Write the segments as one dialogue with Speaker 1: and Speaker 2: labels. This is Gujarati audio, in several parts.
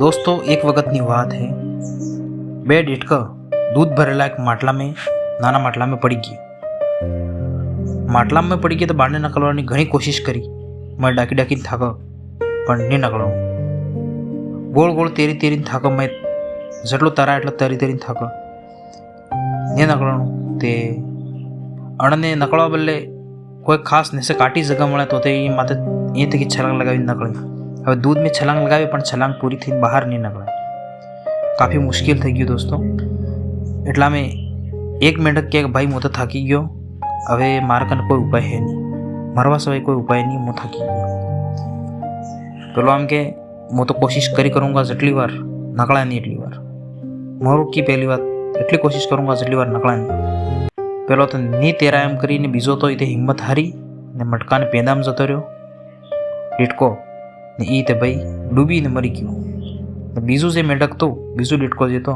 Speaker 1: दोस्तों एक वक़्तनी વાત है, બે ડેટકા दूध भरेला एक માટલા में નાના માટલા में પડી ગઈ. માટલા में પડી ગઈ તો બહાર નીકળવાની ઘણી કોશિશ કરી. મેં ડાકી ડાકીને થાકો પણ નહીં નીકળો. ગોળ ગોળ તેરી તેરીને થાકો. મેં જેટલો તરા એટલો તરી તરીને થાકો નહીં નીકળવાનું. તે અણને નીકળવા બદલે કોઈ ખાસ નેસે કાટી જગા મળે તો તે માથે અહીંથી છલાંગ લગાવીને નીકળી. હવે दूध में छलांग लगावी પણ છલાંગ પૂરી થઈને બહાર નહીં નીકળે. કાફી મુશ્કેલ થઈ ગયું દોસ્તો. એટલા મેં એક મેંઢક કે ભાઈ હું તો થાકી ગયો, હવે મારા કને કોઈ ઉપાય હે નહીં, મરવા સિવાય કોઈ ઉપાય નહીં, હું થાકી ગયો. પેલો આમ કે હું તો કોશિશ કरूँगा જેટલી વાર નકળાય નહીં એટલી વાર. મારું કી પહેલી વાત એટલી કોશિશ કरूँगा જેટલી વાર નકળાય નહીં. પેલો તો નહીં તેરા એમ કરીને બીજો તો એ હિંમત હારી ને મટકાને પેંદામાં જતો રહ્યો લીટકો ને એ તે ભાઈ ડૂબીને મરી ગયો. બીજું જે મેંઢક તો બીજું લીટકો જે તો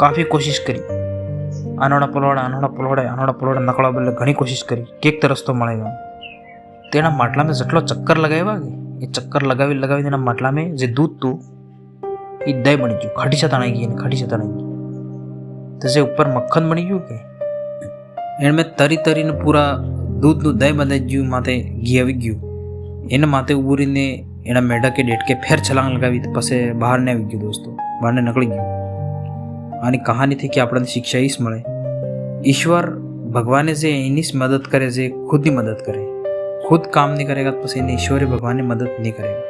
Speaker 1: કાફી કોશિશ કરી, આનોડા પલોડે નકળવા બદલે ઘણી કોશિશ કરી, કેક તો રસ્તો મળે ગયો. તેના માટલામાં જેટલો ચક્કર લગાવ્યા કે એ ચક્કર લગાવી તેના માટલામાં જે દૂધ હતું એ દહીં બની ગયું, ખાટી છતાં ગઈ. તો જે ઉપર મક્ખન બની ગયું કે એણે તરીને પૂરા દૂધનું દહીં બંધાઈ ગયું, માથે ઘી આવી ગયું. એના માથે ઊભું રહીને એના મેઢકે ડેટકે ફેર છલાંગ લગાવી પછી બહારને આવી ગયું દોસ્તો, બહારને નીકળી ગયું. આની કહાનીથી કે આપણને શિક્ષા એ જ મળે, ઈશ્વર ભગવાને જે એની જ મદદ કરે, જે ખુદની મદદ કરે, खुद काम नहीं करेगा तो પછી ઈશ્વરે ભગવાનની મદદ નહીં કરેगा.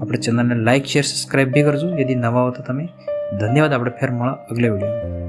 Speaker 1: આપણે ચેનલને લાઈક શેર સબસ્ક્રાઈબ બી કરજો यदि નવા હો તો તમે. ધન્યવાદ. આપણે ફેર મળા અગલે વિડીયોમાં.